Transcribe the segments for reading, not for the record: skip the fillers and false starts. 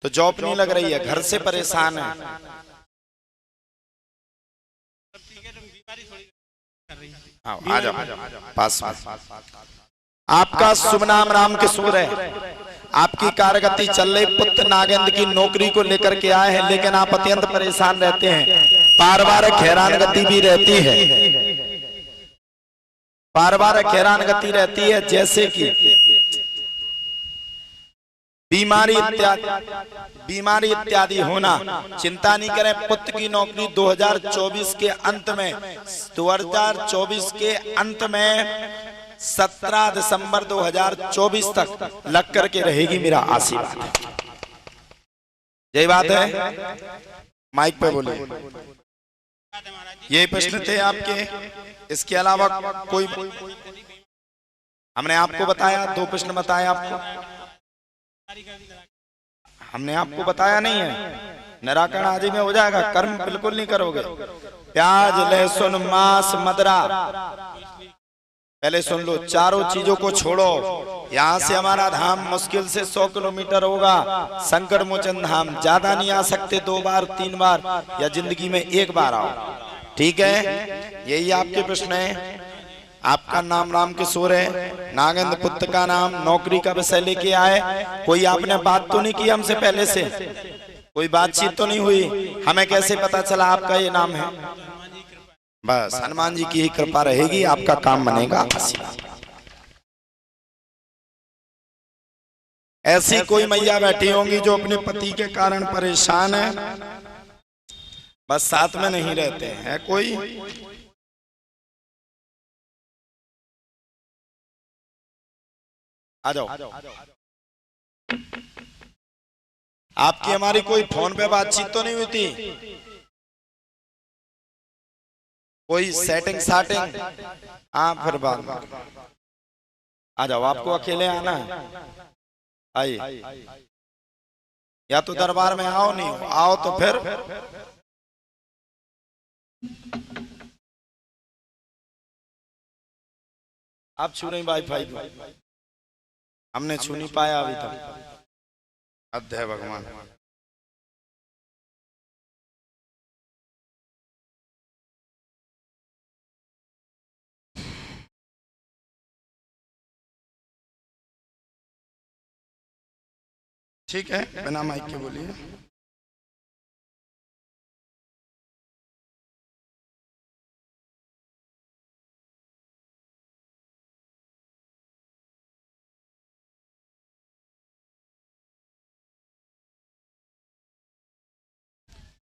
तो जॉब नहीं लग रही है, घर से परेशान है। आ जाओ पास में। आपका शुभ नाम राम किशोर है, आपकी कारगति चल रही, पुत्र नागेंद्र की नौकरी को लेकर के आए हैं, लेकिन आप अत्यंत परेशान रहते हैं, पारिवारिक हैरान गति भी रहती है, पारिवारिक हैरान गति रहती है, जैसे कि बीमारी इत्यादि होना। चिंता नहीं करें, पुत्र की नौकरी 2024 के अंत में, 2024 के अंत में 17 दिसंबर 2024 तक लग करके रहेगी, मेरा आशीर्वाद। यही बात है, माइक पे बोले। ये प्रश्न थे आपके, इसके अलावा कोई? हमने आपको बताया, 2 प्रश्न बताए आपको, हमने आपको बताया नहीं है। निराकरण आज ही में हो जाएगा, कर्म बिल्कुल नहीं करोगे। प्याज, लहसुन, मांस, मदरा, पहले सुन लो, चारों चीजों को छोड़ो। यहाँ से हमारा धाम मुश्किल से 100 किलोमीटर होगा, संकट मोचन धाम। ज्यादा नहीं आ सकते, 2 बार 3 बार या जिंदगी में 1 बार आओ, ठीक है? यही आपके प्रश्न है। आपका नाम राम किशोर है, नागेंद्र पुत्र का नाम, नौकरी का विषय लेके आए। कोई आपने बात तो नहीं की हमसे पहले से? कोई बातचीत तो नहीं हुई? हमें कैसे पता चला आपका ये नाम है? बस हनुमान जी की ही कृपा रहेगी, आपका काम बनेगा। ऐसी कोई मैया बैठी होंगी जो अपने पति के कारण परेशान है, बस साथ में नहीं रहते हैं। कोई आ जाओ। आपकी हमारी कोई फोन पे बातचीत तो नहीं हुई थी? कोई सेटिंग साटिंग? हाँ, फिर बात आ जाओ। आपको अकेले आना है, आइए। या तो दरबार में आओ, नहीं आओ तो फिर आप छू रही वाईफाई को, हमने छू नहीं पाया अभी तक। अध्याय भगवान। ठीक है, बिना माइक के बोलिए।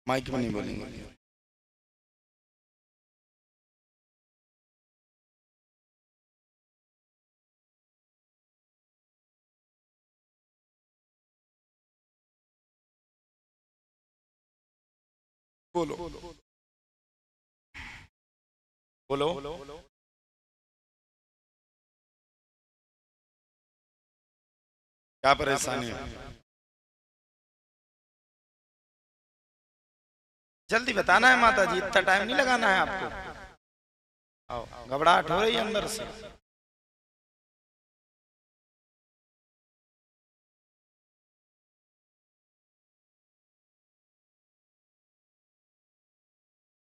माइक में नहीं बोलेंगे। बोलो बोलो बोलो। क्या परेशानी है? जल्दी बताना है माता जी, इतना टाइम नहीं लगाना है आपको। आओ, घबराहट हो रही है अंदर से।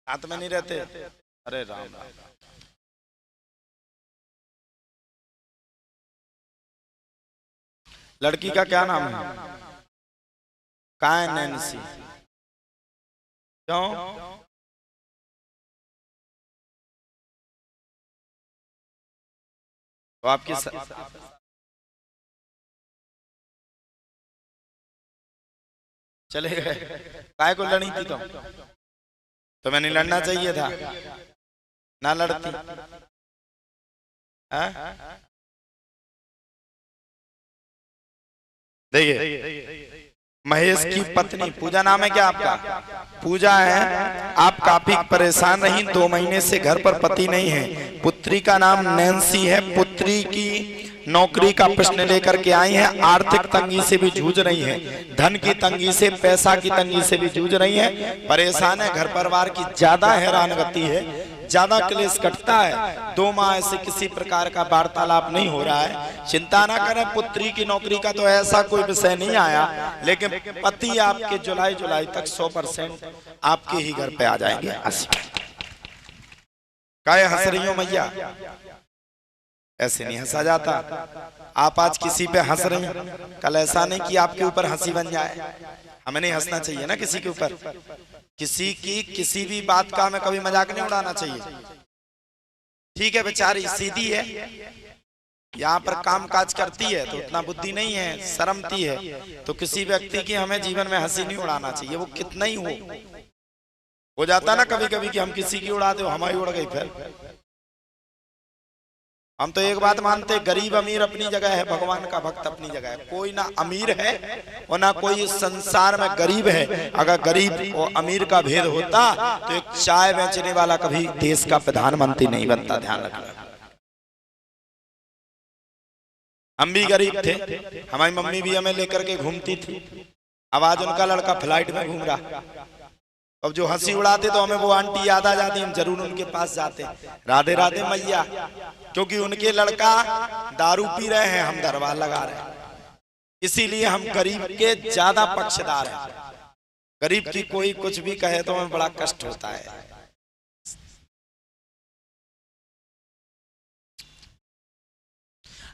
हाथ में नहीं रहते? अरे राम राम। लड़की का क्या नाम है? कहाँ है नैन्सी? क्यों? तो आपकी चले गए? काय को लड़ी थी तुम? तो मैंने लड़ना चाहिए था ना, लड़ती। देखिए, महेश की पत्नी पूजा, नाम है क्या आपका? पूजा है। आप काफी परेशान रही, 2 महीने से घर पर पति नहीं है। पुत्री का नाम नैन्सी है। पुत्री की नौकरी का प्रश्न लेकर के आई है। आर्थिक तंगी से भी जूझ रही है, धन की तंगी से, पैसा की तंगी से भी जूझ रही है, परेशान है। घर परिवार की ज्यादा हैरान गति है, ज्यादा क्लेश कटता है। 2 माह ऐसे किसी प्रकार का वार्तालाप नहीं हो रहा है, चिंता ना करें। पुत्री की नौकरी का तो ऐसा कोई विषय नहीं आया, लेकिन पति आपके जुलाई तक 100% आपके ही घर पे आ जाएंगे। काय हंस रही हो मैया? ऐसे नहीं हंसा जाता। आप आज किसी पे हंस रही हैं, कल ऐसा नहीं कि आपके ऊपर हंसी बन जाए। हमें नहीं हंसना चाहिए ना किसी के ऊपर। किसी की किसी भी बात का हमें कभी मजाक नहीं उड़ाना चाहिए। ठीक है, बेचारी सीधी है, यहाँ पर काम काज करती है तो उतना बुद्धि नहीं है, शर्मती है, तो किसी व्यक्ति की हमें जीवन में हंसी नहीं उड़ाना चाहिए, वो कितना ही हो जाता ना कभी कभी कि हम किसी की उड़ाते हो, हमारी उड़ गई। फिर हम तो एक बात मानते, गरीब अमीर अपनी जगह है, भगवान का भक्त अपनी जगह है। कोई ना अमीर है और ना कोई इस संसार में गरीब है। अगर गरीब और अमीर का भेद होता तो एक चाय बेचने वाला कभी देश का प्रधानमंत्री नहीं बनता, ध्यान रखना। हम भी गरीब थे, हमारी मम्मी भी हमें लेकर के घूमती थी। अब आज उनका लड़का फ्लाइट में घूम रहा। अब जो हंसी उड़ाते तो हमें वो आंटी याद आ जाती, हम जरूर उनके पास जाते, राधे राधे मैया, क्योंकि उनके लड़का दारू पी रहे हैं, हम दरबार लगा रहे हैं। इसीलिए हम गरीब के ज्यादा पक्षदार हैं। गरीब की कोई कुछ भी कहे तो हमें बड़ा कष्ट होता है।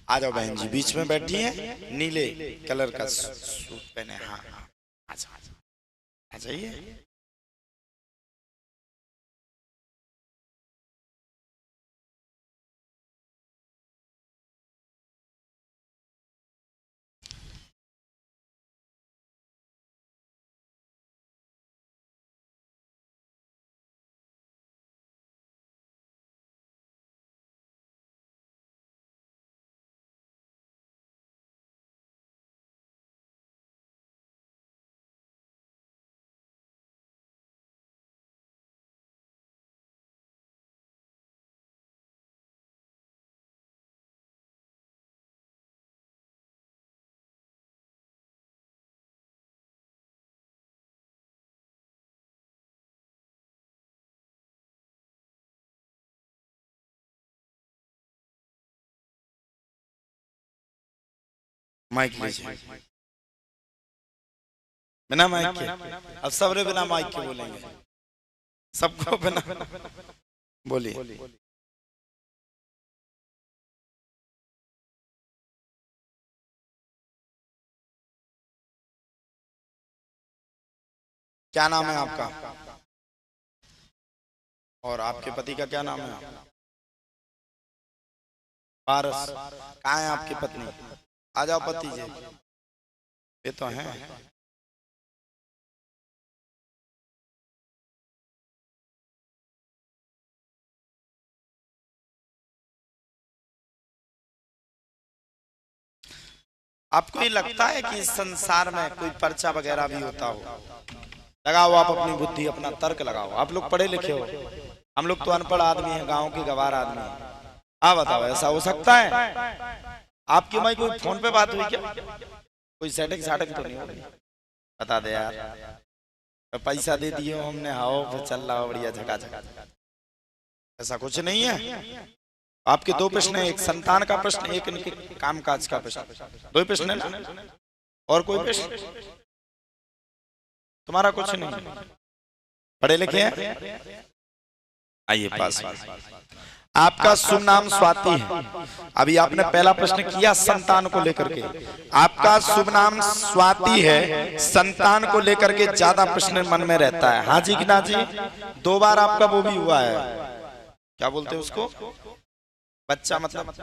आ जाओ बहन जी, बीच में बैठी है, नीले कलर का सूट पहने। हाँ आ जाइए। माइक लीजिए, बिना माइक के। अब सबरे बिना माइक के बोलेंगे, सबको बिना। बोलिए। क्या नाम है आपका और आपके पति का क्या नाम है? पारस। कहाँ है आपकी पत्नी? आ जाओ पति जी, ये तो हैं। आपको ये लगता है कि इस संसार में कोई पर्चा वगैरह भी होता हो? लगाओ आप अपनी बुद्धि, अपना तर्क लगाओ। आप लोग पढ़े लिखे हो, हम लोग तो अनपढ़ आदमी हैं, गांव के गवार आदमी हैं। आप बताओ, ऐसा हो सकता है? आपकी माई कोई फोन पे बात हुई क्या? कोई सेटिंग साटक तो नहीं हो रही? बता दे यार, पैसा दे दिए हमने, हाओ फिर चल रहा हो बढ़िया झका। ऐसा कुछ नहीं है। आपके 2 प्रश्न है, एक संतान का प्रश्न, एक इनके कामकाज का प्रश्न। 2 प्रश्न है ना? और कोई प्रश्न? तुम्हारा कुछ नहीं, पढ़े लिखे हैं? आइए पास। आपका शुभ नाम स्वाति है। अभी आपने पहला प्रश्न किया संतान को लेकर के। आपका शुभ नाम स्वाति है, संतान को लेकर के ज्यादा प्रश्न मन में रहता है। हाँ जी कि ना जी? 2 बार आपका वो भी हुआ है, क्या बोलते हैं उसको, बच्चा, मतलब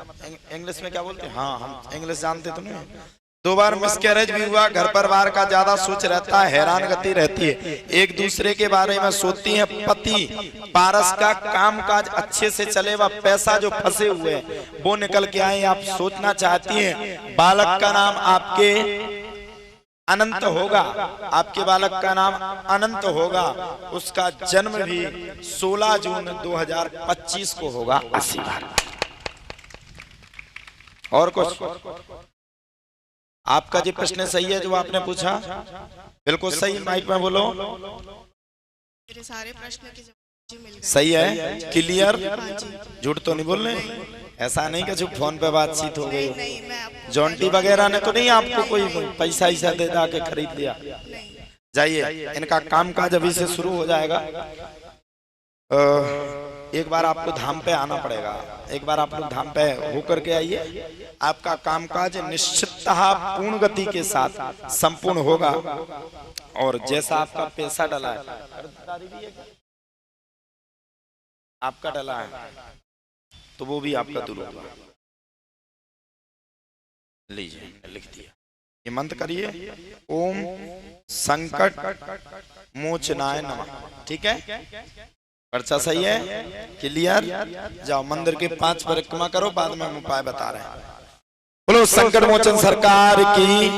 इंग्लिश में क्या बोलते हैं? हाँ, हम इंग्लिश जानते तो नहीं। 2 बार मिसकैरेज भी हुआ। घर परिवार का ज्यादा सोच रहता है, हैरान गति रहती है, एक दूसरे के बारे में सोचती हैं। पति पारस का काम काज अच्छे से चले, वह पैसा जो फंसे हुए हैं वो निकल के आए, आप सोचना चाहती हैं। बालक का नाम आपके अनंत होगा, आपके बालक का नाम अनंत होगा। उसका जन्म भी 16 जून 2025 को होगा। और कुछ? आपका जो प्रश्न सही है जो आपने पूछा, बिल्कुल सही। माइक में बोलो। मेरे सारे प्रश्न के सही है, क्लियर, झूठ तो नहीं बोल रहे? ऐसा नहीं कि जो फोन पे बातचीत हो गई, जॉन्टी वगैरह ने तो नहीं आपको कोई पैसा ऐसा दे दा के खरीद लिया? जाइए, इनका काम काज अभी से शुरू हो जाएगा। एक बार आपको धाम पे आना पड़ेगा, एक बार आप लोग धाम पे होकर के आइए, आपका कामकाज निश्चितः पूर्ण गति के साथ संपूर्ण होगा। और जैसा आपका पैसा डला है, आपका डला है, तो वो भी आपका दूर होगा। लीजिए, लिख दिया, ये मंत्र करिए, ओम संकट मोचनाय नमः। ठीक है, पर्चा सही है, क्लियर? जाओ मंदिर के 5 परिक्रमा करो, बाद में हम उपाय बता रहे हैं। बोलो संकट मोचन सरकार की,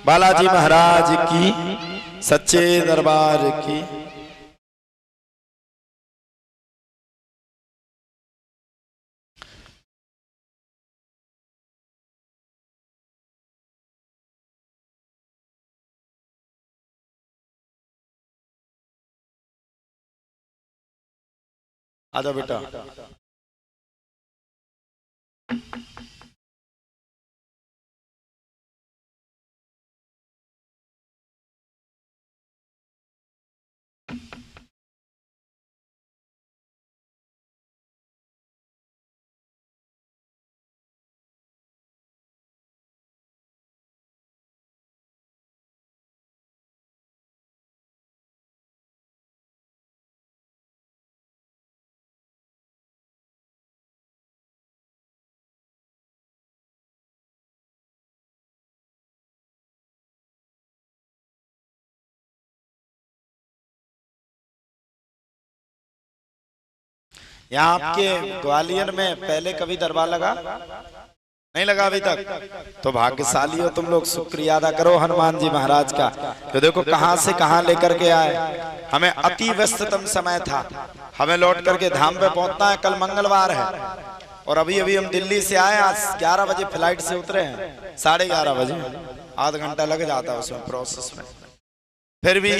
बालाजी महाराज की, सच्चे दरबार की। आजा बेटा, यहाँ आपके ग्वालियर में पहले कभी दरबार लगा? नहीं लगा अभी तक? तो भाग्यशाली हो तुम लोग, शुक्रिया अदा करो हनुमान जी महाराज का। तो देखो कहां से कहां लेकर के आए। हमें अति व्यस्ततम समय था, हमें लौट करके धाम पे पहुंचना है, कल मंगलवार है। और अभी अभी हम दिल्ली से आए, आज 11 बजे फ्लाइट से उतरे हैं, 11:30 बजे, आधा घंटा लग जाता है उसमें प्रोसेस में। फिर भी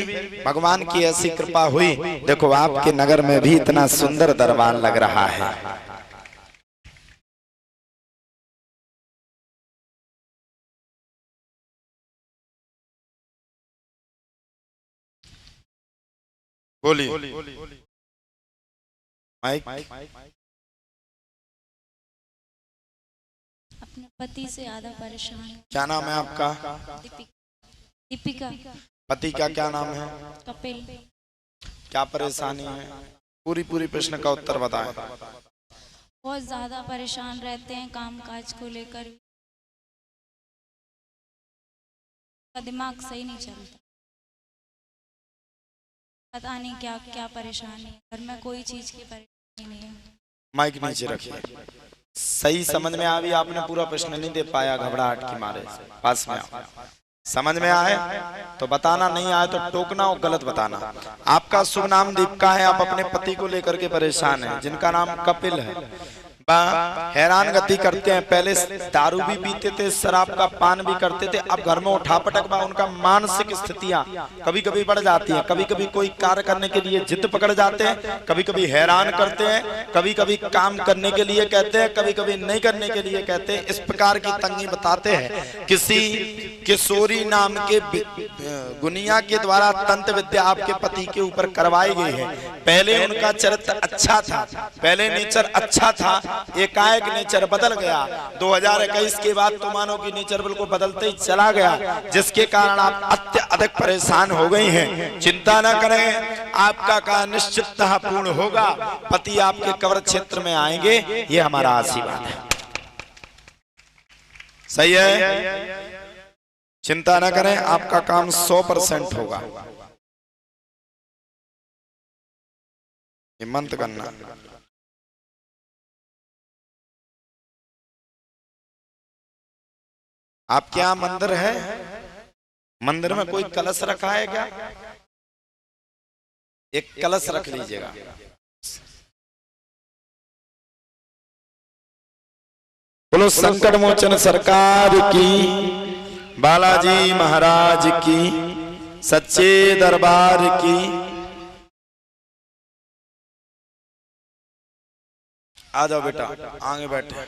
भगवान की ऐसी कृपा हुई, देखो आपके नगर में भी इतना सुंदर दरबार लग रहा है। बोलिए माइक। अपने पति से ज्यादा परेशान। क्या नाम है आपका? दीपिका। पति का क्या नाम है? कपिल। क्या परेशानी है? पूरी प्रश्न का उत्तर बताएं। बहुत ज्यादा परेशान रहते हैं काम काज को लेकर, दिमाग सही नहीं चलता, पता नहीं क्या क्या परेशानी है, घर में कोई चीज की परेशानी नहीं है। माइक नीचे रखिए। सही समझ में आ भी, आपने पूरा प्रश्न नहीं दे पाया घबराहट के मारे। पास में आओ, समझ में आए तो बताना, नहीं आए तो टोकना और गलत बताना। आपका शुभ नाम दीपिका है, आप अपने पति को लेकर के परेशान हैं, जिनका नाम कपिल है, हैरान गति करते हैं। पहले दारू भी पीते थे, शराब का पान भी करते थे, अब घर में उठापटक बा। उनका मानसिक स्थितियां कभी कभी बढ़ जाती हैं, कभी कभी कोई कार्य करने के लिए जिद पकड़ जाते हैं, कभी कभी हैरान करते हैं, कभी कभी काम करने के लिए कहते हैं, कभी कभी नहीं करने के लिए कहते हैं। इस प्रकार की तंगी बताते हैं। किसी किशोरी नाम के गुनिया के द्वारा तंत्र विद्या आपके पति के ऊपर करवाई गई है। पहले उनका चरित्र अच्छा था, पहले नेचर अच्छा था, एकाएक नेचर बदल गया। 2021 के बाद तो मानो कि नेचर बिल्कुल बदलते ही चला गया, जिसके कारण आप अत्यधिक परेशान हो गई हैं। चिंता न करें, आपका कार्य निश्चितः पूर्ण होगा। पति आपके कवच क्षेत्र में आएंगे, ये हमारा आशीर्वाद है। सही है, चिंता न करें, आपका काम 100% होगा। हिम्मत करना। आपके यहाँ मंदिर है? मंदिर में कोई कलश रखा है क्या? एक कलश रख लीजिएगा। बोलो संकट मोचन सरकार की, बालाजी महाराज की, सच्चे दरबार की। आ जाओ बेटा, आगे बैठे।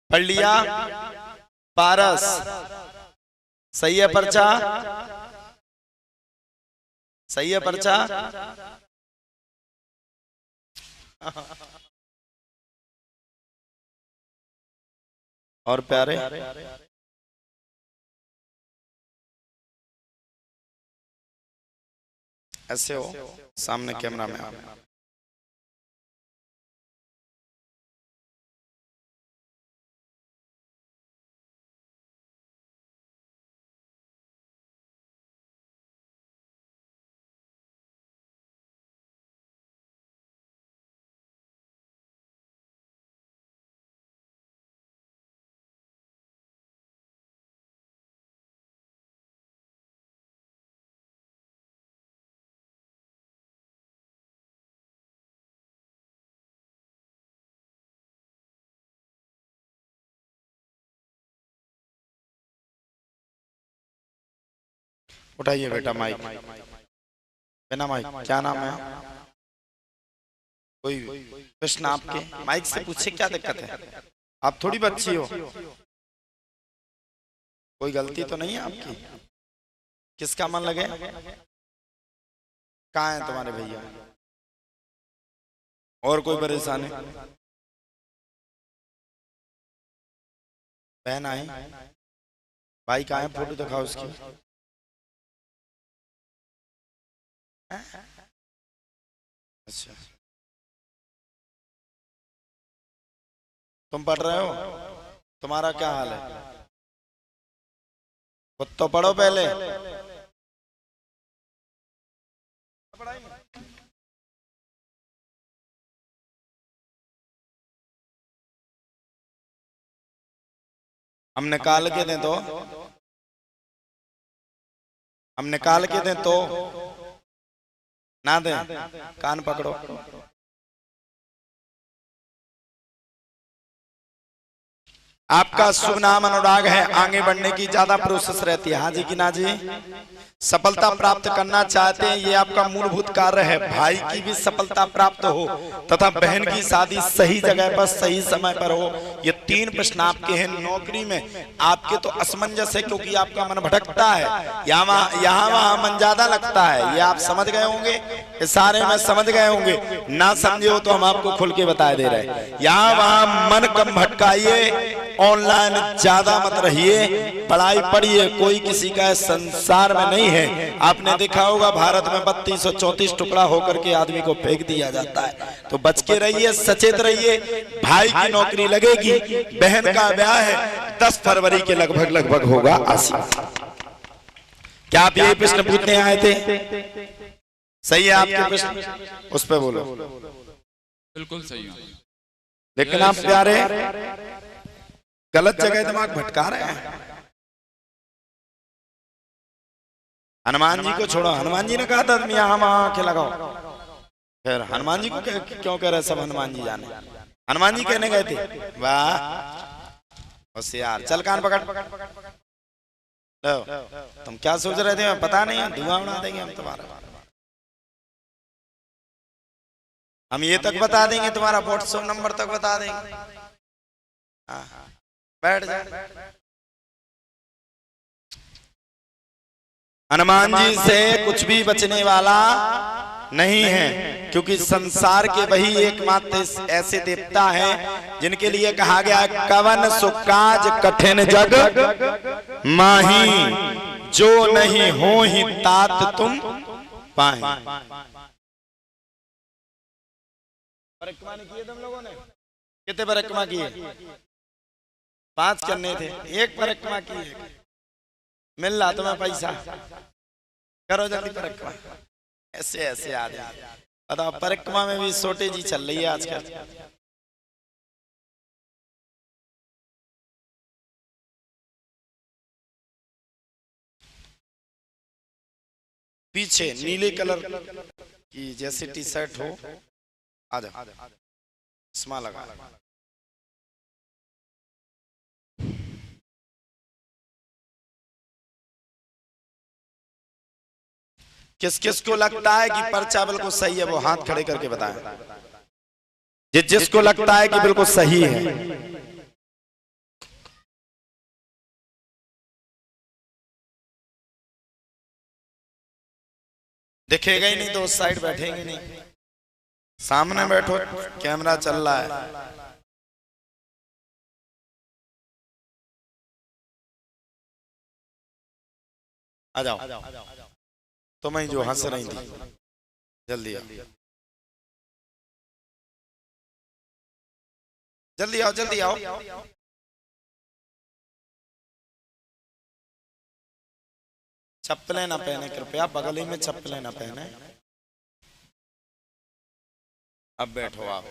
पढ़ लिया? पारस सही है पर्चा? सही है पर्चा? और प्यारे ऐसे हो, सामने कैमरा में आओ। उठाइए बेटा माइक, बिना माइक। क्या नाम है? कोई प्रश्न आपके? माइक से पूछे, क्या दिक्कत है? आप थोड़ी बच्ची हो, कोई गलती तो नहीं है आपकी? किसका मन लगे? कहाँ है तुम्हारे भैया? और कोई परेशानी? बहन आई? भाई कहाँ है? फोटो दिखाओ उसकी। अच्छा, तुम पढ़ रहे हो? तुम्हारा क्या हाल है? खुद तो पढ़ो पहले। हम निकाल के दें तो? हम निकाल के दें तो? ना दें? कान पकड़ो। आपका शुभ नाम अनुराग है, आगे बढ़ने की ज्यादा प्रोसेस रहती है। हाँ जी कि ना जी? सफलता प्राप्त करना चाहते हैं, ये आपका मूलभूत कार्य है। भाई की भी सफलता प्राप्त हो तथा बहन की शादी सही जगह पर सही समय पर हो, ये 3 प्रश्न आपके हैं। नौकरी में आपके तो असमंजस है, क्योंकि आपका मन भटकता है, यहाँ वहां मन ज्यादा लगता है। ये आप समझ गए होंगे, इशारे में समझ गए होंगे। ना समझे हो तो हम आपको खुल के बता दे रहे हैं। यहाँ वहां मन कम भटकाइए, ऑनलाइन ज्यादा मत रहिए, पढ़ाई पढ़िए। कोई किसी का संसार में नहीं है। आपने देखा होगा भारत में 3234 टुकड़ा होकर के आदमी को फेंक दिया जाता है। तो बच के रहिए, सचेत रहिए। भाई की नौकरी लगेगी, बहन का ब्याह है 10 फरवरी के लगभग होगा आसी। क्या आप यही प्रश्न पूछने आए थे? सही है आपके प्रश्न? उस पर बोलो। बिल्कुल सही है। लेकिन आप प्यारे गलत जगह दिमाग भटका रहे हैं। हनुमान जी को छोड़ो, हनुमान जी ने कहा था यहाँ वहां आके लगाओ, फिर हनुमान जी को क्यों कह रहे सब? हनुमान जी जाने, हनुमान जी कहने गए थे। वाह होशियार, चल कान पकड़। लो, तुम क्या सोच रहे थे? पता नहीं है, धुआं उड़ा देंगे हम तुम्हारा। हम ये तक बता देंगे, तुम्हारा व्हाट्सएप नंबर तक बता देंगे। बैठ जाए। हनुमान जी से कुछ भी बचने वाला नहीं है, क्योंकि संसार के वही एकमात्र ऐसे देवता हैं जिनके लिए कहा गया कवन सुकाज कठिन जग माही, जो नहीं हो ही तात तुम पाए। परिक्रमा नहीं किए तुम लोगों ने? कितने परिक्रमा किए? 5 करने थे, 1 परिक्रमा की है। मिल रहा तुम्हें पैसा? करो जल्दी परिक्रमा। ऐसे ऐसे आ जाए। बताओ, परिक्रमा में भी शॉर्टेज ही चल रही है आजकल। पीछे नीले कलर की जैसे टी शर्ट हो, आजा, चश्मा लगा। किस किस को लगता है कि पर्चा बिल्कुल सही है वो हाथ खड़े करके बताएं। जिसको लगता है कि बिल्कुल सही है, दिखेगा ही नहीं तो उस साइड बैठेंगे नहीं, सामने बैठो, कैमरा चल रहा है। आ जाओ, तुम्हें जो हंस रही थी, जल्दी आओ, जल्दी आओ, जल्दी आओ। चप्पलें ना पहने कृपया, बगल ही में चप्पलें ना पहने। अब बैठो आप।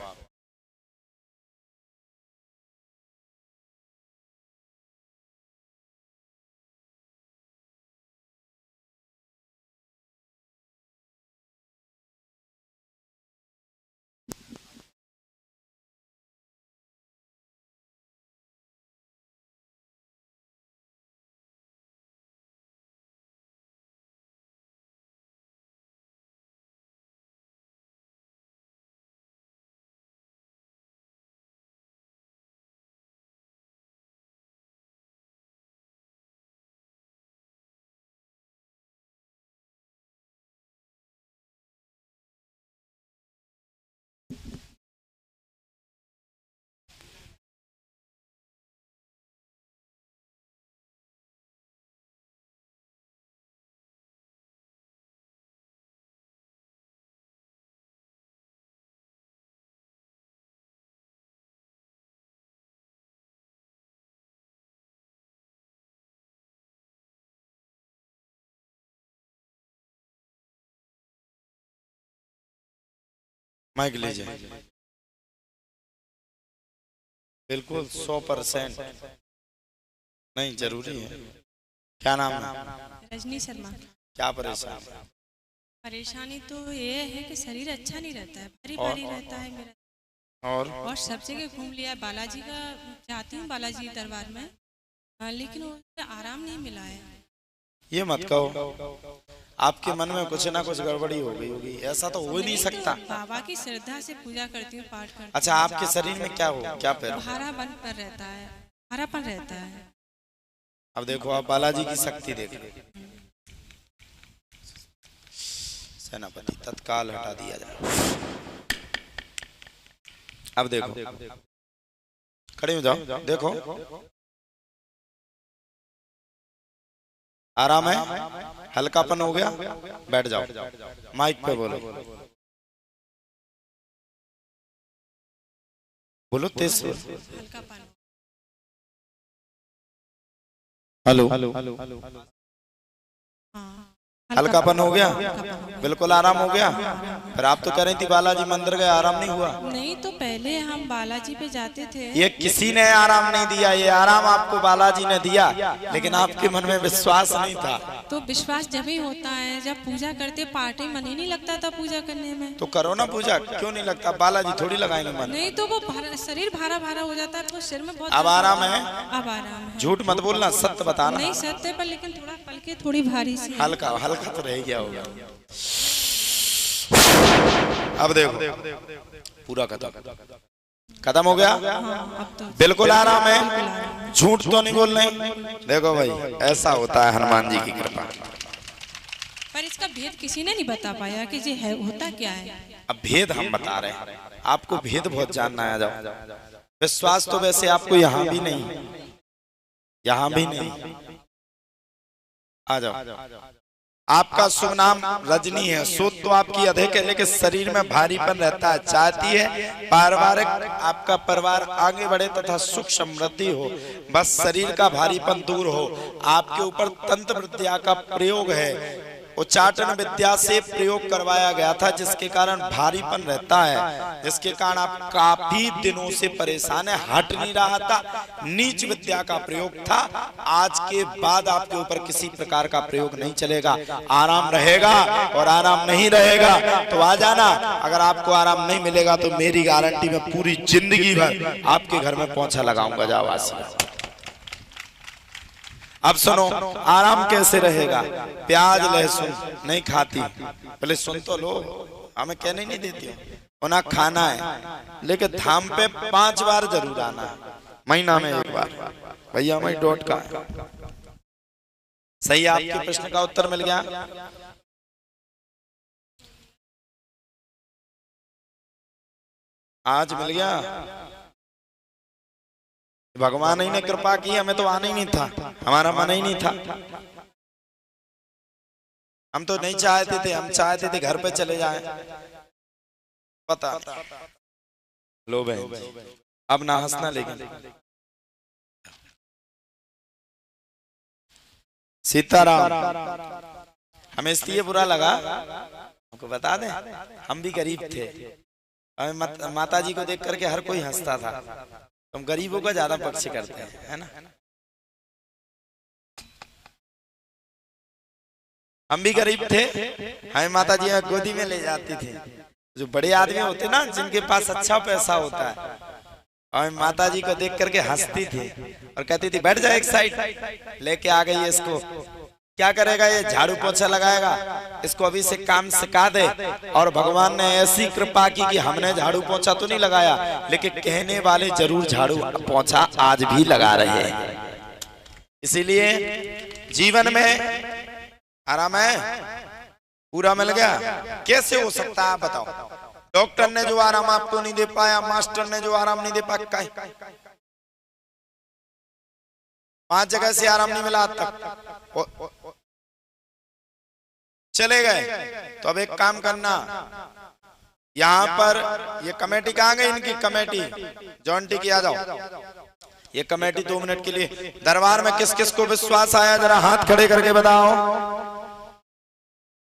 माइक लीजिए। बिल्कुल 100% नहीं, जरूरी है। क्या नाम है? रजनी शर्मा। क्या परेशान? परेशानी तो ये है कि शरीर अच्छा नहीं रहता है, भारी भारी रहता है मेरा, और सब जगह घूम लिया। बालाजी का जाती हूँ, बालाजी दरबार में, लेकिन उससे आराम नहीं मिला है। ये मत कहो, आपके मन में कुछ ना कुछ गड़बड़ी हो गई होगी, ऐसा तो हो ही नहीं सकता। तो बाबा की श्रद्धा से पूजा करती हूँ, पाठ करती हूँ। अच्छा, आपके शरीर में क्या हो, क्या पैर? भारापन पर रहता है, भारापन रहता है। अब देखो, आप बालाजी की शक्ति देखो। सेनापति तत्काल हटा दिया जाए। अब देखो, खड़े हो जाओ, देखो आराम है, हल्कापन हो गया, बैठ जाओ, माइक पे बोलो, बोलो तेज से। हल्कापन। हेलो, हाँ, हल्कापन हो गया, हल्कापन हो गया। बिल्कुल आराम हो गया। फिर आप तो कह रही थी बालाजी मंदिर गए, आराम नहीं हुआ। नहीं, तो पहले हम बालाजी पे जाते थे। ये किसी ने आराम नहीं दिया, ये आराम आपको बालाजी ने दिया, लेकिन आपके मन में विश्वास नहीं था। तो विश्वास जब ही होता है जब पूजा करते, पाठ ही मन ही नहीं लगता था पूजा करने में। तो करो ना पूजा, क्यों नहीं लगता? बालाजी थोड़ी लगाएंगे मन। नहीं तो वो शरीर भारा भारा हो जाता है, तो सिर में बहुत। अब आराम है? अब आराम है। झूठ मत बोलना, सत्य बताना। नहीं सत्य पर, लेकिन थोड़ा पलके थोड़ी भारी सी। हल्का हल्का तो रह गया होगा। अब देखो, पूरा खत्म हो गया। हाँ, अब तो बिल्कुल आराम है, झूठ तो नहीं बोल रहे। देखो भाई, ऐसा होता है हनुमान जी की कृपा। पर इसका भेद किसी ने नहीं बता पाया कि ये है, होता क्या है। अब भेद हम बता रहे हैं, आपको भेद बहुत जानना है। आ जाओ। विश्वास तो वैसे आपको यहाँ भी नहीं, यहाँ भी नहीं। आ जाओ। आपका शुभ नाम रजनी है, सोच तो आपकी अधिक है, लेकिन शरीर में भारीपन रहता है। चाहती है पारिवारिक आपका परिवार आगे बढ़े तथा सुख समृद्धि हो, बस शरीर का भारीपन दूर हो। आपके ऊपर तंत्र विद्या का प्रयोग है, उच्चाटन विद्या से प्रयोग करवाया गया था, जिसके कारण भारीपन रहता है, जिसके कारण आप काफी दिनों से परेशान है, हट नहीं रहा था। नीच विद्या का प्रयोग था। आज के बाद आपके ऊपर किसी प्रकार का प्रयोग नहीं चलेगा, आराम रहेगा। और आराम नहीं रहेगा तो आ जाना। अगर आपको आराम नहीं मिलेगा तो मेरी गारंटी में पूरी जिंदगी भर आपके घर में पोंछा लगाऊंगा। जाओ, अब सुनो, आराम कैसे रहेगा? प्याज लहसुन नहीं खाती, पहले सुन तो लो, हमें कहने नहीं देती हो। उन्हें खाना है, लेकिन धाम पे 5 बार जरूर आना है, महीना में 1 बार। भैया हमारी डॉट का है। सही, आपके प्रश्न का उत्तर मिल गया। आज मिल गया। भगवान ही ने कृपा की, हमें तो आना ही नहीं था, हमारा मन ही नहीं था। हम तो नहीं चाहते थे, हम चाहते थे घर पे चले जाएं। पता लो बहन, अब ना हंसना, लेकिन सीताराम, हमें इसलिए बुरा लगा, हमको बता दें, हम भी गरीब थे। हमें माता जी को देख करके हर कोई हंसता था। हम गरीबों का ज्यादा पक्ष करते हैं, है ना? हम भी गरीब थे, हमें माता जी गोदी में ले जाती थी। जो बड़े आदमी होते ना, जिनके पास अच्छा पैसा होता है, और माता जी को देख करके हंसती थी और कहती थी बैठ जा एक साइड। लेके आ गई है इसको, क्या करेगा ये? झाड़ू पोछा लगाएगा, इसको अभी से काम सिखा दे। और भगवान ने ऐसी कृपा की कि हमने झाड़ू पोछा तो नहीं लगाया, लेकिन कहने वाले जरूर झाड़ू पोछा आज भी लगा रहे हैं। इसीलिए जीवन में आराम है, पूरा मिल गया। कैसे हो सकता है आप बताओ? डॉक्टर ने जो आराम आपको नहीं दे पाया, मास्टर ने जो आराम नहीं दे पाया, 5 जगह से आराम नहीं मिला तक, चले गए। तो अब एक काम करना, यहाँ पर ये कमेटी कहाँ गई? इनकी कमेटी जॉन्टी की, आ जाओ। ये कमेटी 2 मिनट के लिए, दरबार में किस किस को विश्वास आया, जरा हाथ खड़े करके बताओ।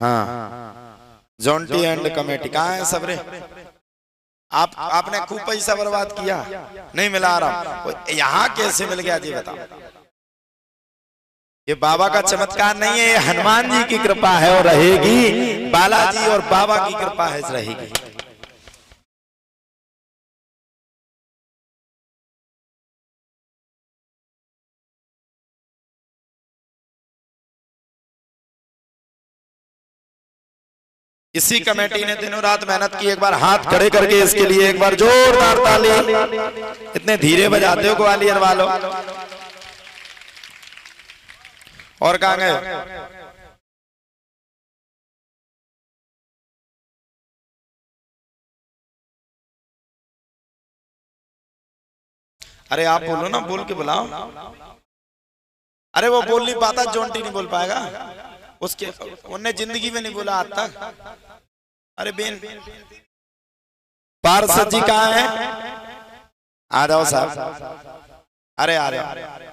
हाँ, जॉन्टी एंड कमेटी कहाँ है सबरे? आपने खूब पैसा बर्बाद किया, नहीं मिला आराम, यहाँ कैसे मिल गया जी बताओ? ये बाबा का चमत्कार नहीं है, ये हनुमान जी की कृपा है और रहेगी। बालाजी और बाबा की कृपा है, रहेगी। इसी कमेटी ने दिनों रात मेहनत की। एक बार हाथ खड़े करके इसके लिए एक बार जोरदार ताली। इतने धीरे बजाते हो ग्वालियर वालों। और कहाँ गए? अरे आप बोलो ना, बोल के बुलाओ। अरे वो बोल नहीं पाता, जॉन्टी नहीं बोल पाएगा, उसके उन्हें जिंदगी में नहीं बोला आज तक। अरे बेन पार्षद जी कहाँ है? आ जाओ साहब। अरे आ रहे,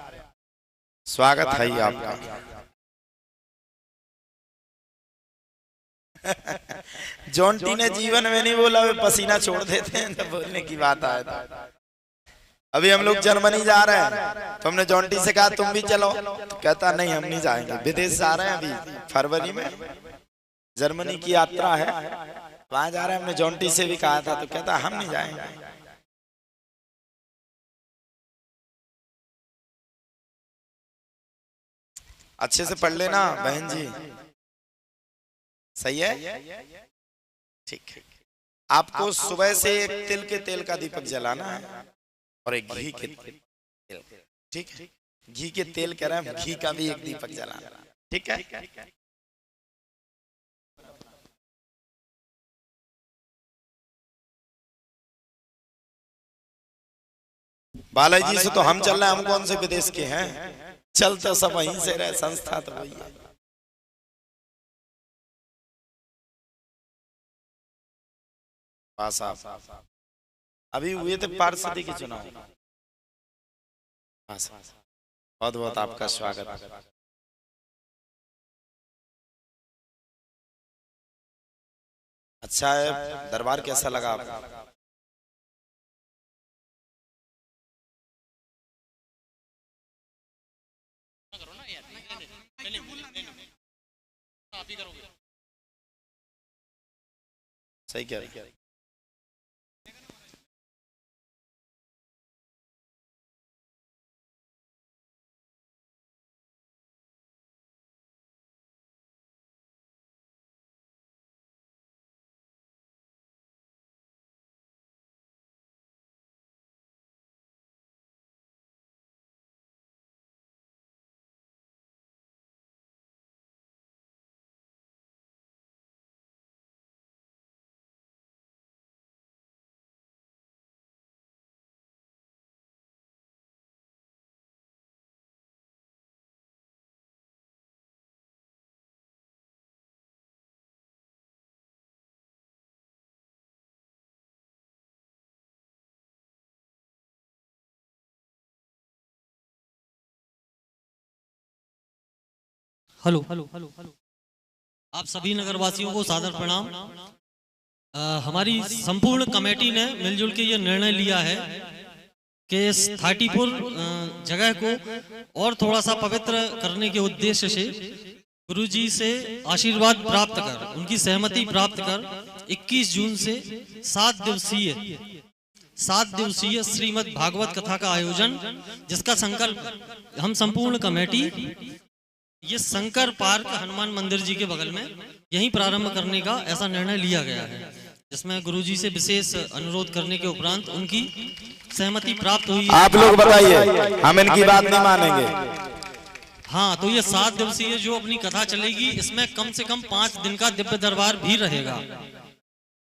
स्वागत है ही आपका। जॉन्टी ने जीवन में नहीं बोला, वे पसीना छोड़ देते हैं तो बोलने की बात आया था। अभी हम लोग जर्मनी जा रहे हैं, तो हमने जॉन्टी से कहा तुम भी चलो, तो कहता नहीं हम नहीं जाएंगे, विदेश जा रहे हैं अभी फरवरी में, जर्मनी की यात्रा है, वहां जा रहे हैं। हमने जॉन्टी से भी कहा था, तो कहता हम नहीं जाएंगे। अच्छे से पढ़ लेना बहन जी, सही है? ठीक है। आपको सुबह से एक तिल के तेल का दीपक जलाना है और एक घी के तेल, ठीक है? घी के तेल कह रहे हैं, घी का भी एक दीपक जलाना, ठीक है? बालाजी से तो हम चल रहे हैं, हम कौन से विदेश के हैं? चल तो सब वहीं से रहे, संस्था तो वही है। अभी हुए थे पार्षदी के चुनाव। बहुत बहुत आपका स्वागत। अच्छा है, दरबार कैसा लगा आपको? सही कह रहे हैं। हेलो आप सभी नगरवासियों को सादर प्रणाम। हमारी संपूर्ण कमेटी ने मिलजुल के ये निर्णय लिया है कि इस थाटीपुर जगह को और थोड़ा सा पवित्र करने के उद्देश्य से गुरुजी से आशीर्वाद प्राप्त कर, उनकी सहमति प्राप्त कर 21 जून से 7 दिवसीय श्रीमद् भागवत कथा का आयोजन, जिसका संकल्प हम संपूर्ण कमेटी ये शंकर पार्क हनुमान मंदिर जी के बगल में यहीं प्रारंभ करने का ऐसा निर्णय लिया गया है, जिसमें गुरुजी से विशेष अनुरोध करने के उपरांत उनकी सहमति प्राप्त हुई। आप लोग बताइए, हम इनकी बात नहीं मानेंगे। हाँ, तो ये 7 दिवसीय जो अपनी कथा चलेगी, इसमें कम से कम 5 दिन का दिव्य दरबार भी रहेगा।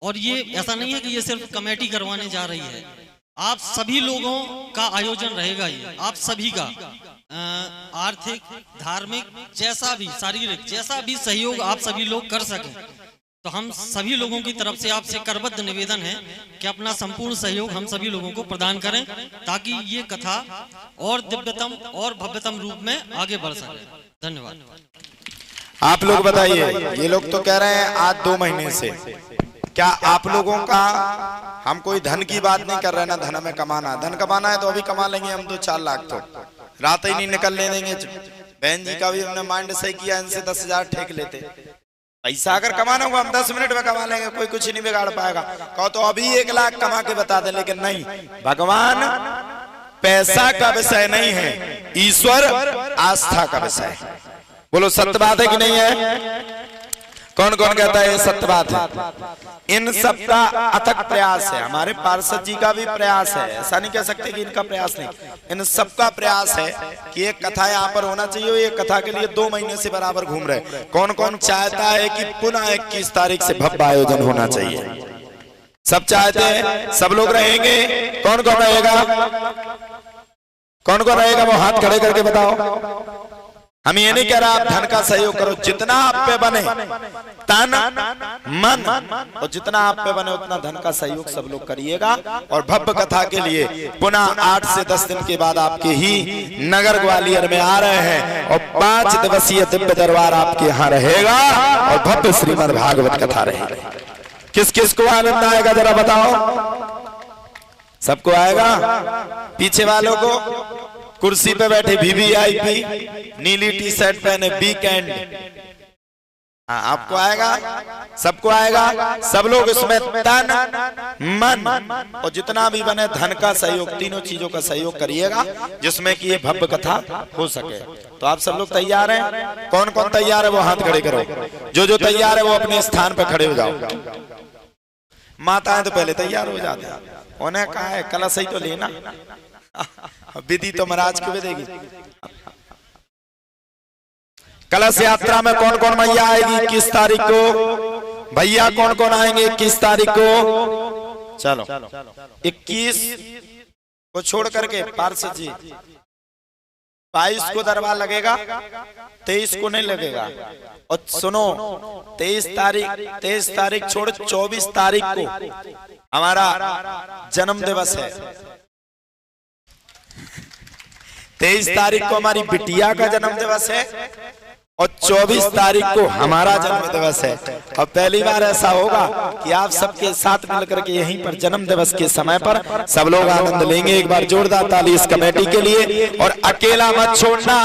और ये ऐसा नहीं है कि ये सिर्फ कमेटी करवाने जा रही है, आप सभी लोगों का आयोजन रहेगा। ये आप सभी का आर्थिक, धार्मिक, जैसा भी शारीरिक, जैसा भी सहयोग आप सभी लोग कर सकें, तो हम सभी लोगों की तरफ से आपसे करबद्ध निवेदन है कि अपना संपूर्ण सहयोग हम सभी लोगों को प्रदान करें, ताकि ये कथा और दिव्यतम और भव्यतम रूप में आगे बढ़ सके। धन्यवाद। आप लोग बताइए, ये लोग तो कह रहे हैं आज 2 महीने से, क्या आप लोगों का, हम कोई धन की बात नहीं कर रहे ना, धन हमें कमाना है, धन कमाना है तो अभी कमा लेंगे हम, तो 4 लाख तो रात ही नहीं निकलने देंगे। बहन जी का भी हमने माइंड सही किया, इनसे 10,000 ठेक लेते। पैसा अगर कमाना होगा हम 10 मिनट में कमा लेंगे, कोई कुछ नहीं बिगाड़ पाएगा। कहो तो अभी 1 लाख कमा के बता दे, लेकिन नहीं, भगवान पैसा का विषय नहीं है, ईश्वर आस्था का विषय है। बोलो सत्य बात है कि नहीं है? कौन कौन कहता है ये सत्य बात है? इन सब का अथक प्रयास है, हमारे पार्षद जी का भी प्रयास है, ऐसा नहीं कह सकते कि इनका प्रयास नहीं, इन सब का प्रयास है कि ये कथा यहाँ पर होना चाहिए। ये कथा के लिए 2 महीने से बराबर घूम रहे। कौन कौन चाहता है कि पुनः 21 तारीख से भव्य आयोजन होना चाहिए? सब चाहते हैं, सब लोग रहेंगे। कौन कौन रहेगा? कौन कौन रहेगा वो हाथ खड़े करके बताओ। हम ये नहीं कह रहा आप धन का सहयोग करो, जितना आप पे बने तन मन, और जितना आप पे बने उतना धन का सहयोग सब लोग करिएगा। और भव्य कथा के लिए पुनः 8 से 10 दिन के बाद आपके ही नगर ग्वालियर में आ रहे हैं, और 5 दिवसीय दिव्य दरबार आपके यहाँ रहेगा, और भव्य श्रीमद् भागवत कथा रहेगी। किस किस को आनंद आएगा जरा बताओ? सबको आएगा? पीछे वालों को, कुर्सी पे बैठे VVIP, नीली टी-शर्ट पहने वीकेंड, हाँ आपको आएगा, सबको आएगा। सब लोग इसमें तन मन और जितना भी बने धन का सहयोग, तीनों चीजों का सहयोग करिएगा, जिसमें कि ये भव्य कथा हो सके। तो आप सब लोग तैयार हैं? कौन कौन तैयार है वो हाथ खड़े करो। जो तैयार है वो अपने स्थान पे खड़े हो जाओ। माताएं तो पहले तैयार हो जाते हैं, उन्हें कहा है कलश ही तो लेना, विधि तो महाराज को भी देगी। कलश यात्रा में कौन कौन मैया आएगी 21 तारीख को? भैया कौन कौन आएंगे 21 तारीख को? चलो 21 को छोड़ करके पार्षद जी 22 को दरबार लगेगा, 23 को नहीं लगेगा। और सुनो, 23 तारीख छोड़ 24 तारीख को हमारा जन्म दिवस है। 23 तारीख को हमारी बिटिया का जन्म दिवस है, और 24 तारीख को हमारा जन्म दिवस है। और पहली बार ऐसा होगा कि आप सबके साथ मिलकर के यहीं पर जन्म दिवस के समय पर सब लोग आनंद लेंगे। एक बार जोरदार ताली इस कमेटी के लिए। और अकेला मत छोड़ना,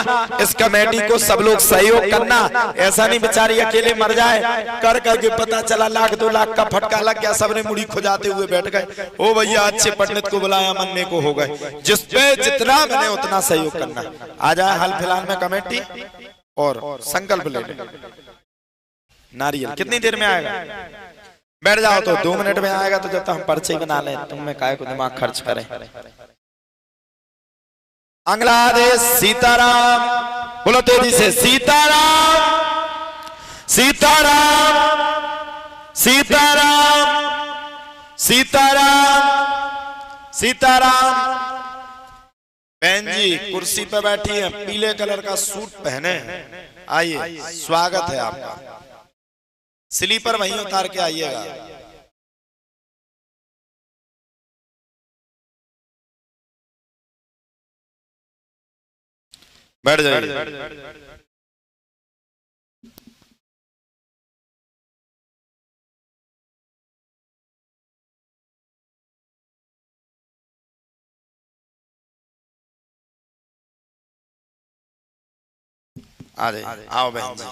इस कमेटी को सब लोग सहयोग करना। ऐसा नहीं बेचारी अकेले मर जाए, कर करके पता चला 1-2 लाख का फटका लग गया, सबने मुड़ी खुजाते हुए बैठ गए। ओ भैया अच्छे पंडित को बुलाया, मनने को हो गए। जिसपे जितना बने उतना सहयोग करना। आ जाए हाल फिलहाल में कमेटी और संकल्प ले ले। नारियल कितनी देर में आएगा? बैठ जाओ तो 2 मिनट में आएगा, तो जब तक हम पर्चे बना लें, तुम में काहे को दिमाग खर्च करें। अगला आदेश सीताराम, बोलो तेजी से, सीताराम सीताराम सीताराम सीताराम सीताराम। बहन जी कुर्सी पे बैठी है, पीले कलर का सूट पहने हैं, आइए स्वागत है आपका। स्लीपर वहीं उतार के आइएगा। बैठ जाइए। आ जाइए, आओ बहन जी।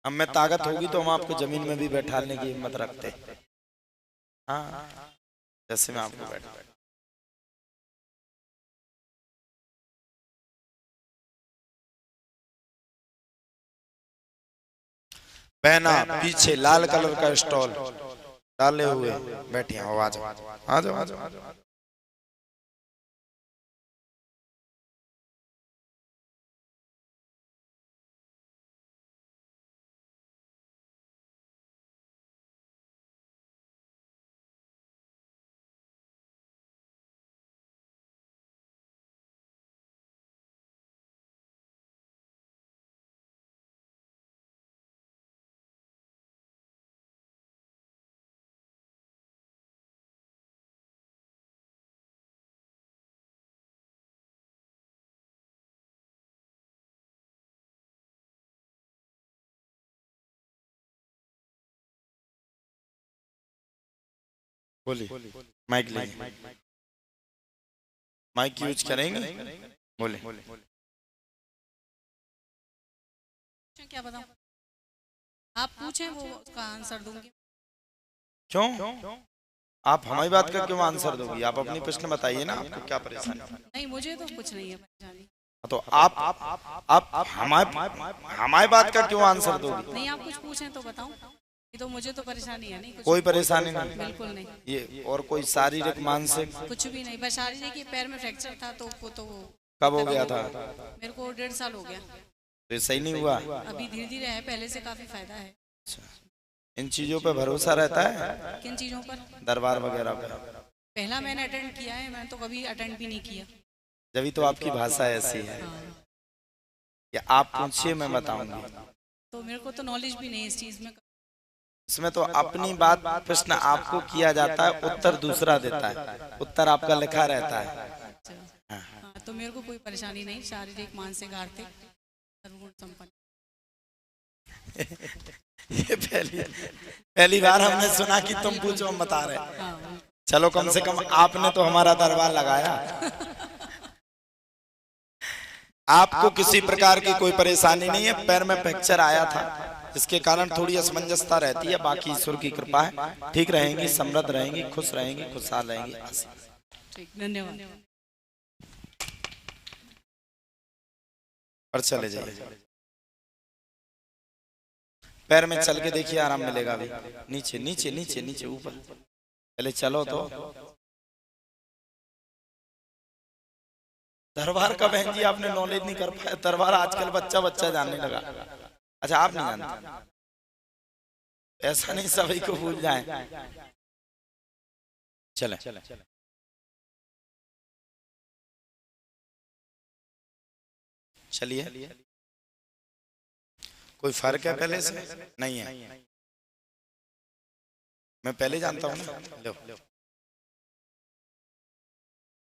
हम में ताकत होगी तो हम आपको जमीन में भी बैठाने की हिम्मत रखते। हाँ, जैसे मैं आपको बैठा। पहना पीछे लाल कलर का स्टॉल डाले हुए बैठे हैं, आ जाओ आ जाओ आ जाओ। बोलिए, माइक लीजिए, माइक यूज करेंगे, बोले। क्या बताऊं? आप पूछें वो उसका आंसर दूंगी। क्यों? आप हमारी बात का क्यों आंसर दोगी? आप अपनी प्रश्न बताइए ना, आपको क्या परेशानी है? नहीं, मुझे तो कुछ नहीं है परेशानी। तो आप हमारी बात का क्यों आंसर दोगी? नहीं, आप कुछ पूछें तो बताऊं। ये तो मुझे तो परेशानी है नहीं कुछ। कोई परेशानी नहीं, बिल्कुल नहीं। ये और कोई शारीरिक मानसिक कुछ भी नहीं, बस शारीरिक ही पैर में फ्रैक्चर था तो वो तो कब हो गया था? मेरे को 1.5 साल हो गया। तो सही नहीं हुआ? अभी धीरे धीरे है, पहले से काफी फायदा है। इन चीजों पे भरोसा रहता है? किन चीजों पर? दरबार वगैरह पे? पहला मैंने अटेंड किया है, मैं तो कभी अटेंड भी नहीं किया। जब तो आपकी भाषा ऐसी है। या आप पूछिए, मैं बताऊंगी। तो मेरे को तो नॉलेज भी नहीं इस चीज में। इसमें तो अपनी बात प्रश्न आपको किया जाता है, उत्तर दूसरा देता है, उत्तर आपका लिखा रहता है। हाँ, तो मेरे को कोई परेशानी नहीं, शारीरिक मानसिक आर्थिक सर्वगुण संपन्न। ये पहली बार हमने सुना कि तुम पूछो हम बता रहे। चलो, कम से कम आपने तो हमारा दरबार लगाया। आपको किसी प्रकार की कोई परेशानी नहीं है। पैर में फ्रैक्चर आया था, इसके कारण थोड़ी असमंजसता रहती है, बाकी ईश्वर की कृपा है। ठीक रहेंगी, समृद्ध रहेंगी, खुश रहेंगी, खुशहाल रहेंगी। ठीक, धन्यवाद। पर चले जाइए, पैर में चल के देखिए, आराम मिलेगा। अभी नीचे नीचे नीचे नीचे ऊपर, पहले चलो तो। दरबार का बहन जी आपने नॉलेज नहीं कर पाया। दरबार आजकल बच्चा बच्चा जानने लगा। अच्छा, आप नहीं जानते? ऐसा नहीं सभी को भूल जाए। चले चलिए। कोई फर्क है पहले से? नहीं है, मैं पहले जानता हूँ ना। लो,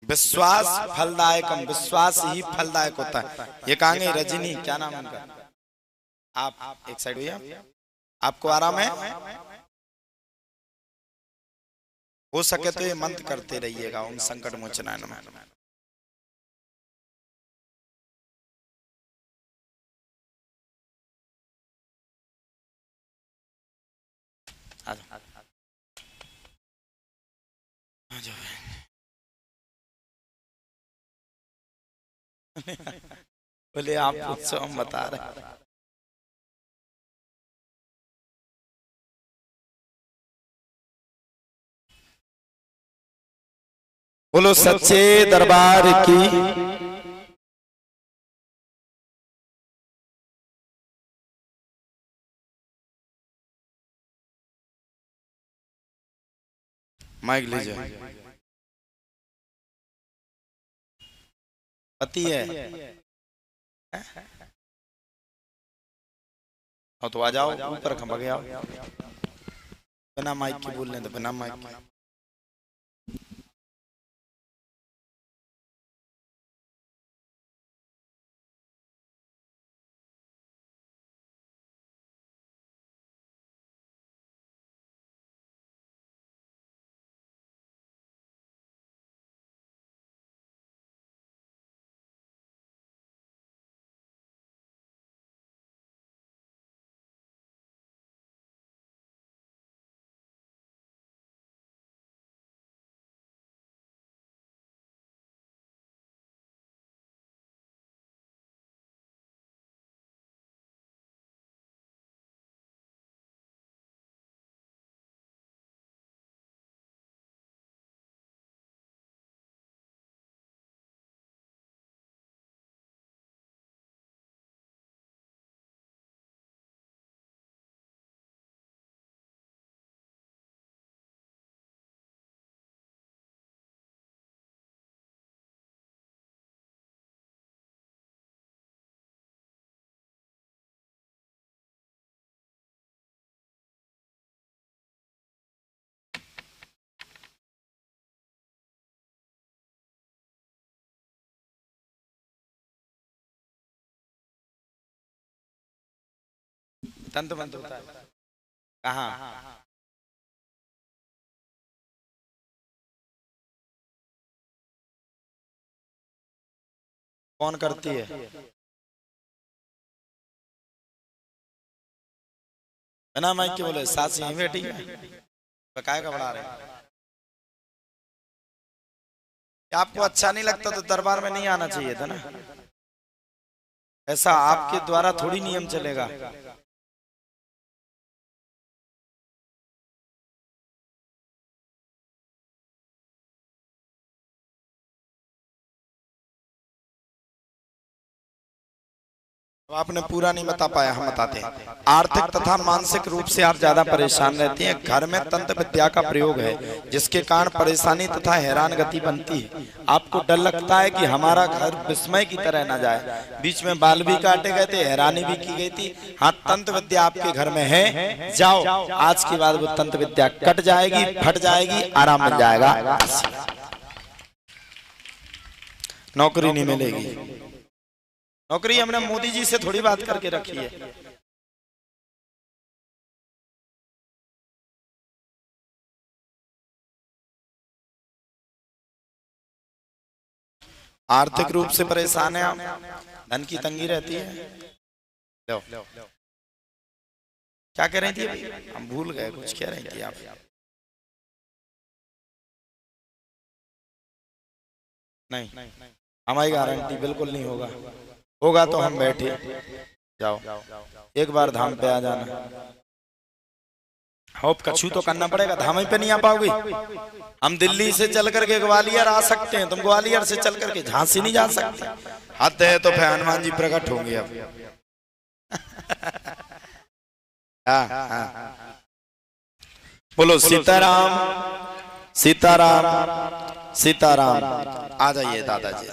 विश्वास फलदायकम, विश्वास ही फलदायक होता है। ये कहेंगे रजनी, क्या नाम उनका? आप एक साइड भैया, आपको आराम है? हो सके तो ये मंत्र करते रहिएगा, ओम संकट मोचनाय नमः। बोले आप पूछो, हम बता रहे। बोलो सच्चे दरबार की। माइक लीजिए। पति है? हाँ, तो आ जाओ ऊपर, खंभा गया बिना माइक के बोल रहे, तो बिना माइक के। तंत्र मंत्र होता है कहाँ? कौन करती है? बिना माइक के बोले सास यहीं बैठी है, बकाया का बढ़ा रहे हैं। आपको अच्छा नहीं लगता तो दरबार में नहीं आना चाहिए था ना। ऐसा आपके द्वारा थोड़ी नियम चलेगा। आपने पूरा नहीं बता पाया, हम बताते हैं। आर्थिक तथा मानसिक रूप से आप ज्यादा परेशान रहती हैं। घर में तंत्र विद्या का प्रयोग है जिसके कारण परेशानी तथा हैरान गति बनती है। आपको डर लगता है कि हमारा घर विस्मय की तरह न जाए। बीच में बाल भी काटे गए थे, हैरानी भी की गई थी। हाँ, तंत्र विद्या आपके घर में है, जाओ आज के बाद वो तंत्र विद्या कट जाएगी, फट जाएगी, आराम मिल जाएगा। नौकरी नहीं मिलेगी। नौकरी हमने मोदी जी से थोड़ी बात करके रखी है। आर्थिक रूप से परेशान है आप, धन की तंगी रहती है। लो क्या कह रही थी भाई? हम भूल गए, कुछ कह रही थी आप। नहीं, हमारी गारंटी बिल्कुल नहीं होगा। होगा तो हम बैठे। जाओ एक बार धाम पे आ जाना। होप कछु तो करना पड़ेगा, धाम ही पे नहीं आ पाओगे। हम दिल्ली से चल करके ग्वालियर आ सकते हैं, तुम ग्वालियर से चल करके झांसी नहीं जा सकते। हद है तो फिर हनुमान जी प्रकट होंगे अब। हाँ। बोलो सीताराम सीताराम सीताराम। आ जाइए दादाजी,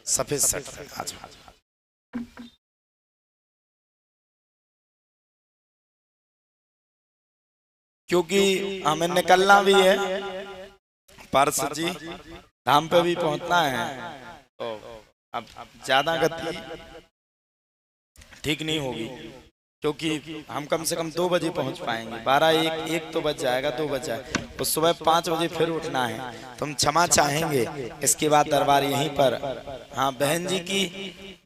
सफेद शर्ट आ जाओ। क्योंकि हमें निकलना भी है, पार्स जी धाम पे भी पहुंचना है, तो अब ज्यादा गति ठीक नहीं होगी। क्योंकि हम कम से कम 2 बजे पहुंच पाएंगे। 12 1 तो बज जाएगा, 2 बज जाए तो सुबह 5 बजे फिर उठना है। तुम क्षमा चाहेंगे, इसके बाद दरबार यहीं पर। हाँ, बहन जी की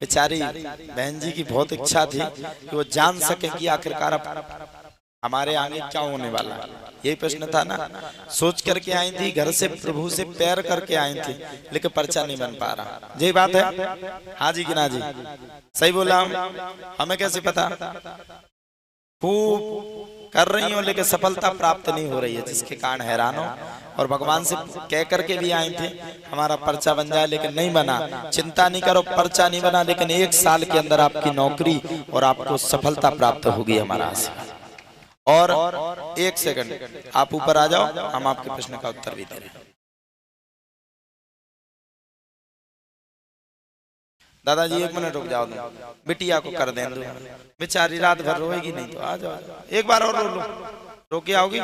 बेचारी बहन जी की बहुत इच्छा थी कि वो जान सके कि आखिरकार हमारे आगे क्या होने वाला। यही प्रश्न था ना। सोच करके आई थी, घर से प्रभु से पैर करके आई थी, लेकिन पर्चा नहीं बन पा रहा। यही बात है। हाँ जी कि ना जी? सही बोला? हमें कैसे पता? खूब कर रही हो लेकिन सफलता प्राप्त नहीं हो रही है, जिसके कारण हैरान हो। और भगवान से कह करके भी आए थे हमारा पर्चा बन जाए, लेकिन नहीं बना। चिंता नहीं करो, पर्चा नहीं बना, लेकिन 1 साल के अंदर आपकी नौकरी और आपको सफलता प्राप्त होगी हमारा आशीर्वाद। और 1 सेकंड आप ऊपर आ जाओ, हम आपके प्रश्न का उत्तर भी दे रहे हैं। दादाजी 1 मिनट रुक जाओ, बिटिया को कर दें, बेचारी रात भर रोएगी नहीं तो आ जाओ। एक बार और रो लो, रो के आओगी?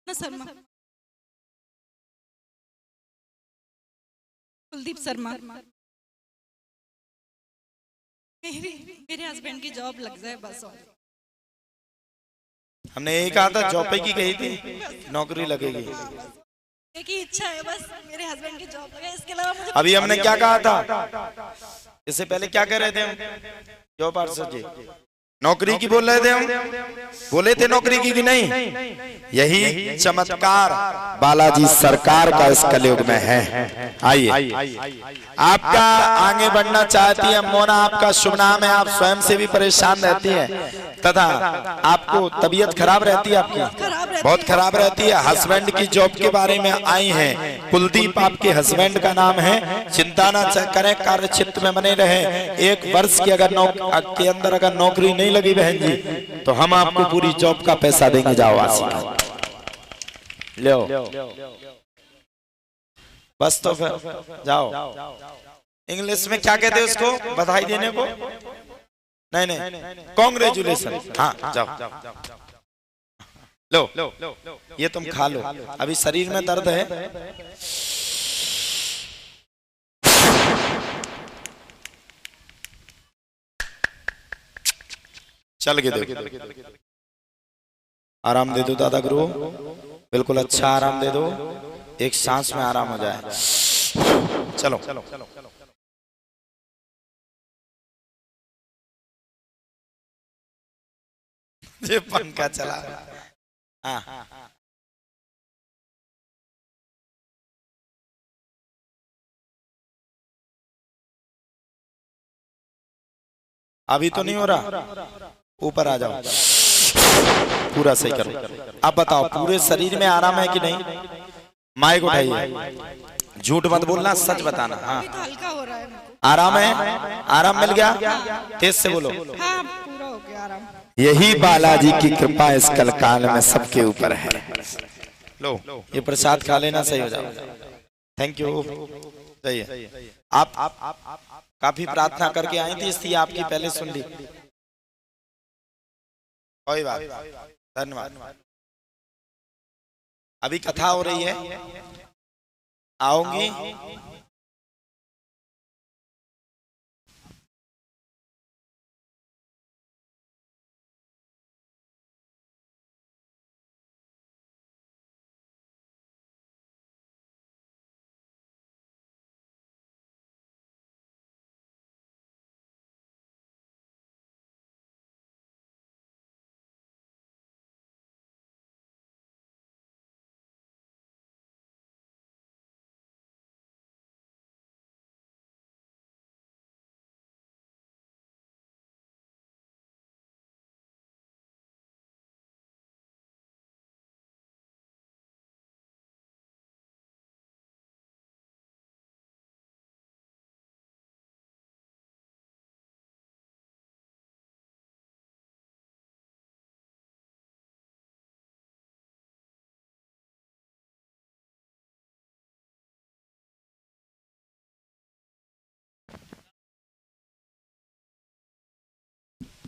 शर्मा, कुलदीप शर्मा। मेरे हस्बैंड की जॉब लग जाए बस। हमने यही कहा था, जॉब पे की कही थी, नौकरी लगेगी। एक ही इच्छा है बस, मेरे हस्बैंड की जॉब लगे, इसके अलावा मुझे। अभी हमने क्या कहा था? इससे पहले क्या कह रहे थे हम? जो पार्षद जी नौकरी की बोल रहे थे हम, बोले थे नौकरी की कि नहीं? यही चमत्कार बालाजी सरकार का इस कलयुग में है। आइए, आपका आगे बढ़ना चाहती है मोना, आपका शुभ नाम है, आप स्वयं से भी परेशान रहती हैं तथा आपको तबीयत खराब रहती है, आपकी बहुत खराब रहती है। हस्बैंड की जॉब के बारे में आई हैं, कुलदीप आपके हस्बैंड का नाम है। चिंता ना करें, कार्य क्षेत्र में बने रहे। 1 वर्ष की अगर के अंदर अगर नौकरी नहीं लगी बहन जी, तो हम आपको पूरी जॉब का पैसा देंगे। जाओ आशीर्वाद लो, बस तो फिर जाओ। इंग्लिश में क्या कहते हैं उसको, बधाई देने को? नहीं, कॉन्ग्रेचुलेशन। हाँ जाओ लो, ये तुम खा लो, अभी शरीर में दर्द है। चल के दो, आराम दे दो दादा गुरु, बिल्कुल अच्छा आराम दे दो, एक सांस में आराम हो जाए। चलो ये पंखा चला। हाँ अभी तो नहीं हो रहा, ऊपर आ जाओ, पूरा सही करो। अब बताओ पूरे शरीर में आराम है कि नहीं? माइक उठाइए, झूठ मत बोलना, सच बताना। हाँ हल्का हो रहा है, आराम है, आराम मिल गया? तेज से बोलो। हाँ पूरा हो गया आराम। यही बालाजी की कृपा इस कल काल में सबके ऊपर है। लो ये प्रसाद खा लेना, सही हो जाओ। Thank you. सही, आप काफी प्रार्थना करके आई थी, इसलिए आपकी पहले सुन ली। कोई बात, धन्यवाद। अभी कथा हो रही है, आऊंगी।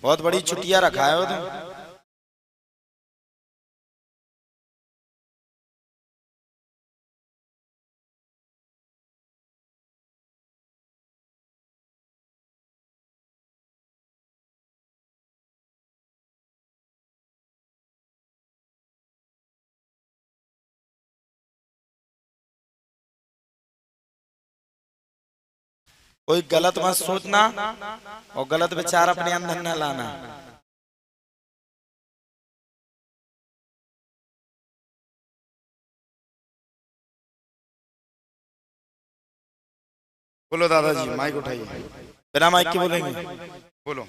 बहुत बड़ी छुट्टियां रखा है वो तुम। कोई गलत मत सोचना और गलत विचार अपने अंदर न लाना। बोलो दादाजी, माइक उठाइए, बिना माइक के बोलेंगे, बोलो।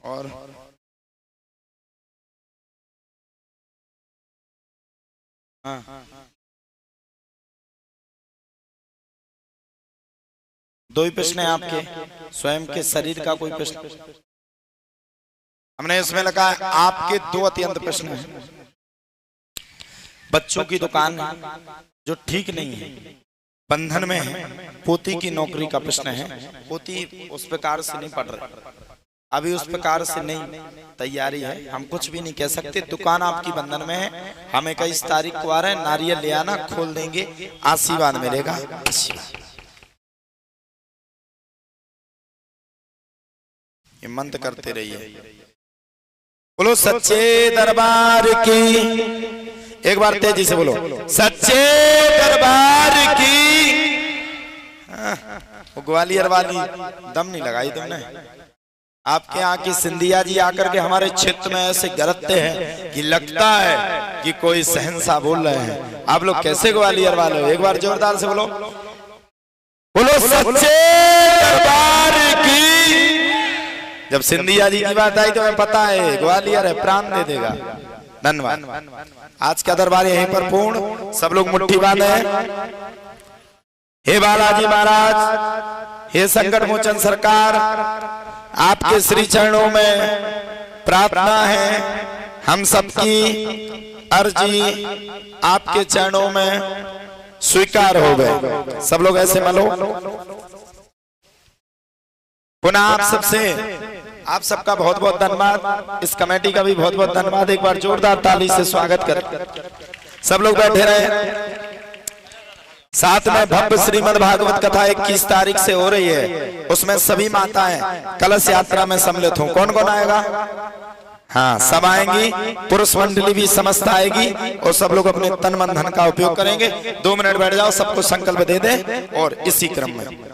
और हाँ, 2 ही प्रश्न है आपके, स्वयं के शरीर का कोई प्रश्न? हमने इसमें लिखा है आपके 2 अत्यंत प्रश्न हैं। बच्चों की दुकान जो ठीक नहीं है, बंधन में है, पोती की नौकरी का प्रश्न है। पोती उस प्रकार से नहीं पढ़ रही, अभी उस प्रकार से नहीं तैयारी है, हम कुछ भी नहीं कह सकते। दुकान आपकी बंधन में है, हम 21 तारीख को आ रहे हैं, नारियल ले आना, खोल देंगे, आशीर्वाद मिलेगा। ये मंत्र करते रहिए। बोलो सच्चे दरबार की, एक बार तेजी से बोलो, सच्चे दरबार की। वो ग्वालियर वाली दम नहीं लगाई तुमने। आपके यहाँ की सिंधिया जी आकर के हमारे क्षेत्र में ऐसे गरजते हैं कि लगता है कि कोई शहंशाह बोल रहे हैं। आप लोग कैसे ग्वालियर वाले हो? एक बार जोरदार से बोलो, बोलो सच्चे दरबार की। जब सिंधिया जी की बात आई तो हमें पता है ग्वालियर है, प्राण दे देगा। धन्यवाद। आज का दरबार यहीं पर पूर्ण। सब लोग मुट्ठी बांधे हैं। हे बालाजी महाराज, हे संकट मोचन सरकार, आपके श्री चरणों में प्रार्थना है। हम सबकी अर्जी आपके चरणों में स्वीकार हो गए। सब लोग ऐसे मलो। पुनः आप सबका बहुत बहुत धन्यवाद। इस कमेटी का भी बहुत बहुत धन्यवाद। एक बार जोरदार ताली से स्वागत करें। सब लोग बैठे रहे। साथ में भव्य श्रीमद् भागवत कथा 21 तारीख से हो रही है। उसमें सभी माताएं कलश यात्रा में सम्मिलित हों। कौन कौन आएगा? हाँ, सब आएंगी। पुरुष मंडली भी समस्त आएगी और सब लोग अपने तन मन धन का उपयोग करेंगे। 2 मिनट बैठ जाओ, सबको संकल्प दे दे। और इसी क्रम में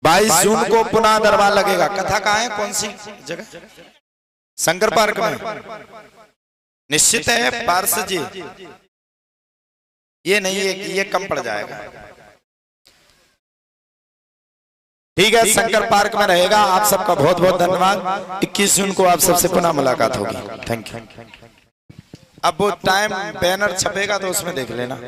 बाईस जून को पुनः दरबार लगेगा। कथा कहाँ है? कौन सी जगह? शंकर पार्क में। निश्चित है पार्षद जी, ये नहीं है कि ये कम पड़ जाएगा। ठीक है, शंकर पार्क में रहेगा। आप सबका बहुत बहुत धन्यवाद। 21 जून को आप सबसे पुनः मुलाकात होगी। Thank you. अब वो टाइम बैनर छपेगा तो उसमें देख लेना।